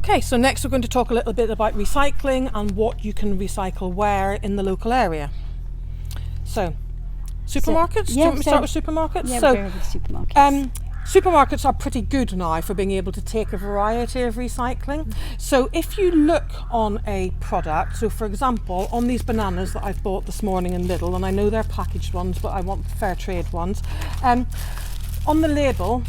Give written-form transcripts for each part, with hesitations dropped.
Okay, so next we're going to talk a little bit about recycling and what you can recycle where in the local area. So, supermarkets? Do you want me to start with supermarkets? Yeah, so, we're with supermarkets. Supermarkets are pretty good now for being able to take a variety of recycling. So if you look on a product, so for example, on these bananas that I've bought this morning in Lidl, and I know they're packaged ones, but I want fair trade ones, on the label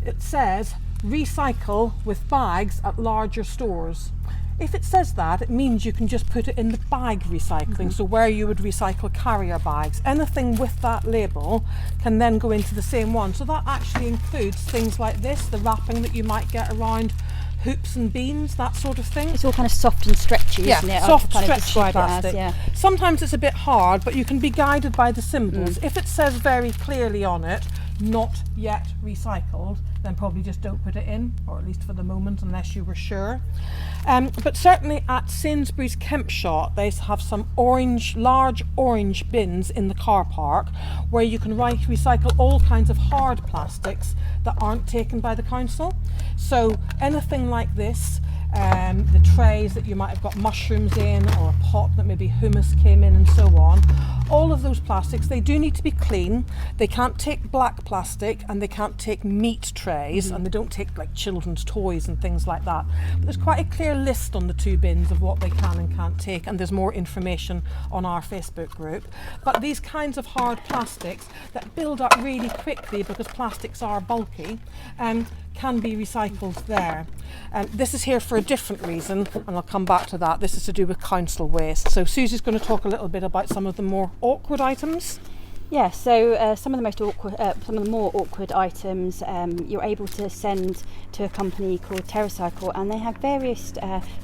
it says recycle with bags at larger stores. If it says that, it means you can just put it in the bag recycling, so where you would recycle carrier bags. Anything with that label can then go into the same one. So that actually includes things like this, the wrapping that you might get around hoops and beans, that sort of thing. It's all kind of soft and stretchy, isn't it? Soft, kind of stretchy plastic. It as, Sometimes it's a bit hard, but you can be guided by the symbols. If it says very clearly on it, not yet recycled, then probably just don't put it in, or at least for the moment, unless you were sure. But certainly at Sainsbury's Kempshot, they have some large orange bins in the car park where you can recycle all kinds of hard plastics that aren't taken by the council. So anything like this, the trays that you might have got mushrooms in, or a pot that maybe hummus came in and so on, all of those plastics, they do need to be clean. They can't take black plastic, and they can't take meat trays, and they don't take like children's toys and things like that. But there's quite a clear list on the 2 bins of what they can and can't take, and there's more information on our Facebook group. But these kinds of hard plastics that build up really quickly because plastics are bulky, can be recycled there. This is here for a different reason, and I'll come back to that. This is to do with council waste. So Susie's going to talk a little bit about some of the more awkward items. Yeah, so some of the more awkward items you're able to send to a company called TerraCycle, and they have various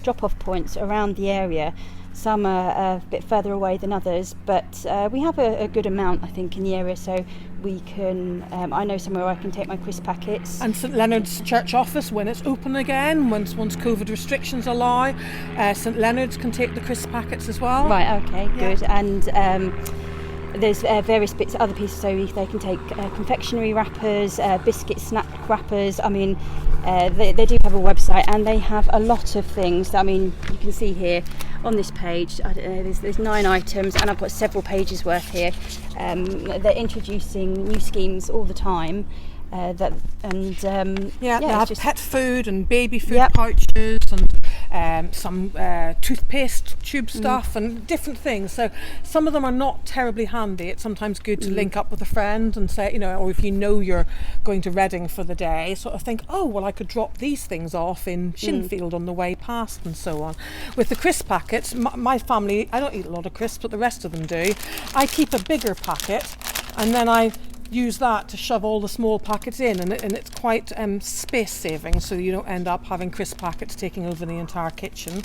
drop-off points around the area. Some are a bit further away than others, but we have a good amount, I think, in the area, so we can, I know somewhere where I can take my crisp packets. And St Leonard's Church Office, when it's open again, once COVID restrictions allow, St Leonard's can take the crisp packets as well. Right, okay, good. And there's various other pieces, so they can take confectionery wrappers, biscuit snack wrappers. I mean, they do have a website, and they have a lot of things. I mean, you can see here on this page, I don't know, there's 9 items, and I've got several pages worth here. They're introducing new schemes all the time. They have pet food and baby food pouches, and some toothpaste tube stuff and different things. So some of them are not terribly handy. It's sometimes good to link up with a friend and say, or if you know you're going to Reading for the day, sort of think, oh, well, I could drop these things off in Shinfield on the way past, and so on. With the crisp packets, my family, I don't eat a lot of crisps, but the rest of them do. I keep a bigger packet, and then I use that to shove all the small packets in, and it's quite space saving, so you don't end up having crisp packets taking over the entire kitchen.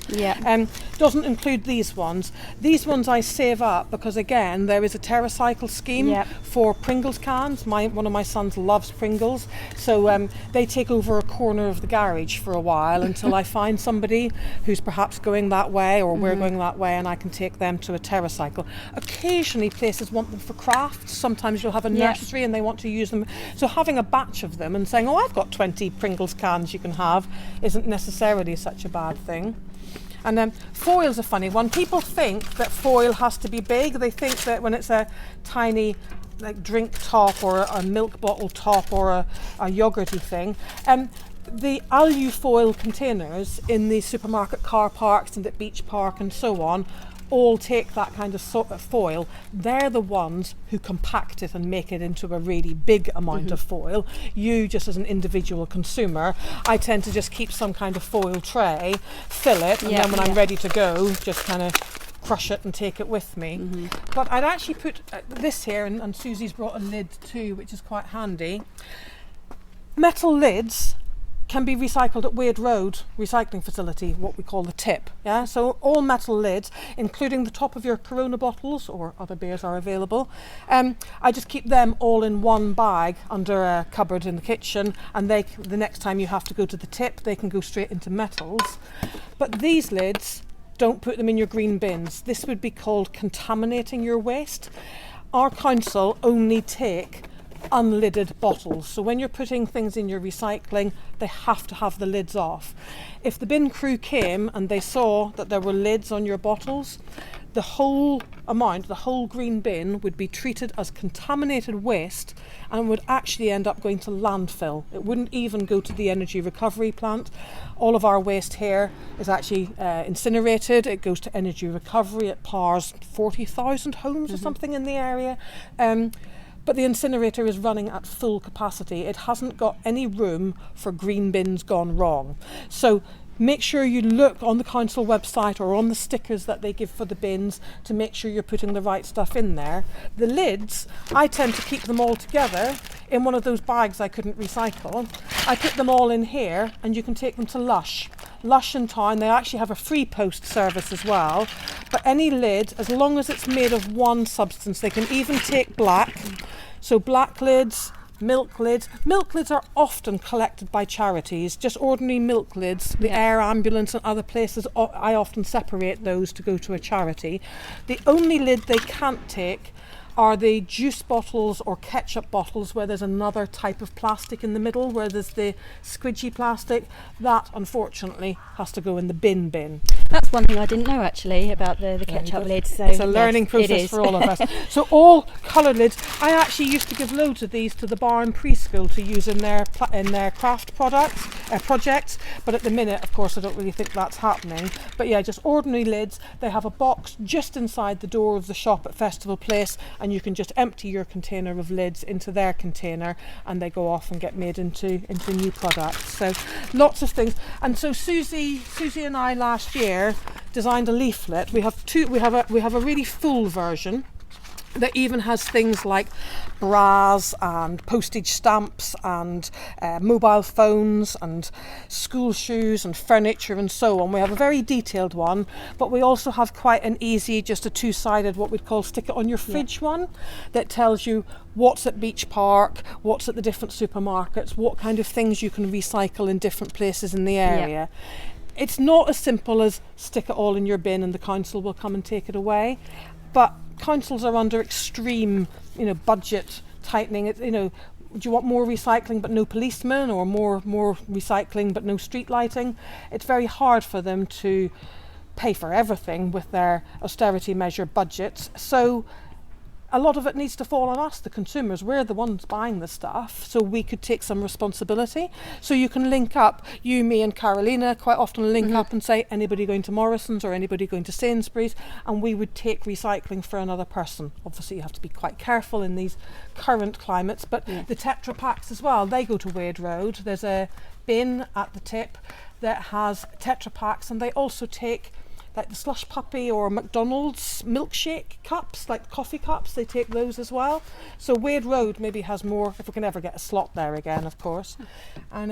Doesn't include these ones. These ones I save up because, again, there is a TerraCycle scheme for Pringles cans. One of my sons loves Pringles, so they take over a corner of the garage for a while until I find somebody who's perhaps going that way, or we're going that way, and I can take them to a TerraCycle. Occasionally places want them for crafts. Sometimes you'll have a nursery and they want to use them, so having a batch of them and saying, oh, I've got 20 Pringles cans you can have, isn't necessarily such a bad thing. And then foil's a funny one. People think that foil has to be big. They think that when it's a tiny like drink top or a milk bottle top or a yogurty thing, the alu foil containers in the supermarket car parks and at Beach Park and so on all take that kind of foil. They're the ones who compact it and make it into a really big amount of foil. You, just as an individual consumer, I tend to just keep some kind of foil tray, fill it, and then when I'm ready to go, just kind of crush it and take it with me. But I'd actually put this here, and Susie's brought a lid too, which is quite handy. Metal lids can be recycled at Wade Road recycling facility, what we call the tip. So all metal lids, including the top of your Corona bottles, or other beers are available. I just keep them all in one bag under a cupboard in the kitchen, and the next time you have to go to the tip, they can go straight into metals. But these lids, don't put them in your green bins. This would be called contaminating your waste. Our council only take unlidded bottles. So when you're putting things in your recycling, they have to have the lids off. If the bin crew came and they saw that there were lids on your bottles, the whole amount, the whole green bin would be treated as contaminated waste and would actually end up going to landfill. It wouldn't even go to the energy recovery plant. All of our waste here is actually incinerated. It goes to energy recovery. It powers 40,000 homes or something in the area. But the incinerator is running at full capacity. It hasn't got any room for green bins gone wrong. So make sure you look on the council website or on the stickers that they give for the bins to make sure you're putting the right stuff in there. The lids, I tend to keep them all together in one of those bags I couldn't recycle. I put them all in here and you can take them to Lush. Lush in town, they actually have a free post service as well. But any lid, as long as it's made of one substance, they can even take black. So black lids, milk lids. Milk lids are often collected by charities, just ordinary milk lids. The Air Ambulance and other places, I often separate those to go to a charity. The only lid they can't take are the juice bottles or ketchup bottles where there's another type of plastic in the middle, where there's the squidgy plastic. That, unfortunately, has to go in the bin. That's one thing I didn't know actually about the ketchup lid. So it's a learning process for all of us. So all colour lids. I actually used to give loads of these to the bar and preschool to use in their craft projects. But at the minute, of course, I don't really think that's happening. But yeah, just ordinary lids. They have a box just inside the door of the shop at Festival Place, and you can just empty your container of lids into their container, and they go off and get made into new products. So lots of things. And so Susie and I last year designed a leaflet. We have a really full version that even has things like bras and postage stamps and mobile phones and school shoes and furniture and so on. We have a very detailed one, but we also have quite an easy, just a two-sided, what we'd call stick it on your fridge one, that tells you what's at Beach Park, what's at the different supermarkets, what kind of things you can recycle in different places in the area. It's not as simple as stick it all in your bin and the council will come and take it away, but councils are under extreme, budget tightening. Do you want more recycling but no policemen, or more recycling but no street lighting? It's very hard for them to pay for everything with their austerity measure budgets. So a lot of it needs to fall on us, the consumers. We're the ones buying the stuff, so we could take some responsibility. So you can link up, you, me and Carolina quite often link up and say, anybody going to Morrison's or anybody going to Sainsbury's, and we would take recycling for another person. Obviously you have to be quite careful in these current climates, but the Tetra Packs as well, they go to Wade Road. There's a bin at the tip that has Tetra Packs, and they also take like the Slush Puppy or McDonald's milkshake cups, like coffee cups, they take those as well. So Wade Road maybe has more, if we can ever get a slot there again, of course. And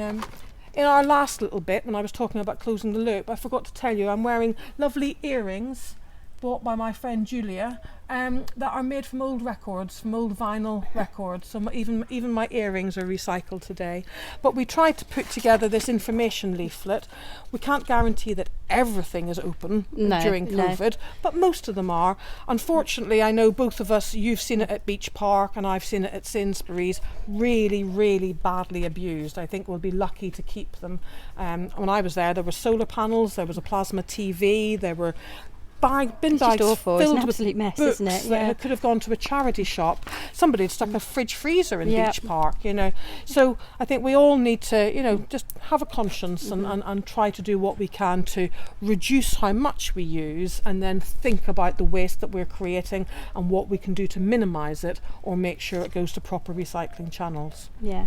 in our last little bit, when I was talking about closing the loop, I forgot to tell you I'm wearing lovely earrings bought by my friend Julia, that are made from old records, from old vinyl records. So even my earrings are recycled today. But we tried to put together this information leaflet. We can't guarantee that everything is open during COVID, but most of them are. Unfortunately, I know both of us, you've seen it at Beach Park and I've seen it at Sainsbury's, really, really badly abused. I think we'll be lucky to keep them. When I was there were solar panels, there was a plasma TV, there were bin bags awful. filled it's an absolute with mess, books isn't it? that could have gone to a charity shop. Somebody had stuck a fridge freezer in Beach Park, So I think we all need to, just have a conscience and try to do what we can to reduce how much we use, and then think about the waste that we're creating and what we can do to minimise it or make sure it goes to proper recycling channels. Yeah.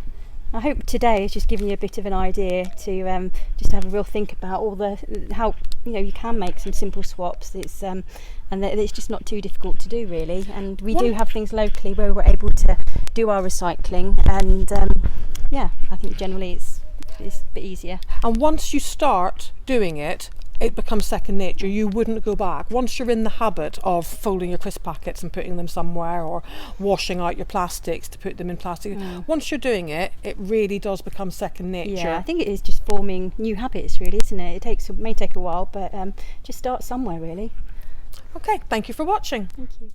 I hope today has just given you a bit of an idea to just have a real think about all how you can make some simple swaps. It's and that it's just not too difficult to do really. And we do have things locally where we're able to do our recycling, and I think generally it's a bit easier. And once you start doing it, it becomes second nature. You wouldn't go back. Once you're in the habit of folding your crisp packets and putting them somewhere, or washing out your plastics to put them in plastic, once you're doing it, it really does become second nature. Yeah, I think it is just forming new habits really, isn't it? It may take a while, but just start somewhere really. Okay, thank you for watching. Thank you.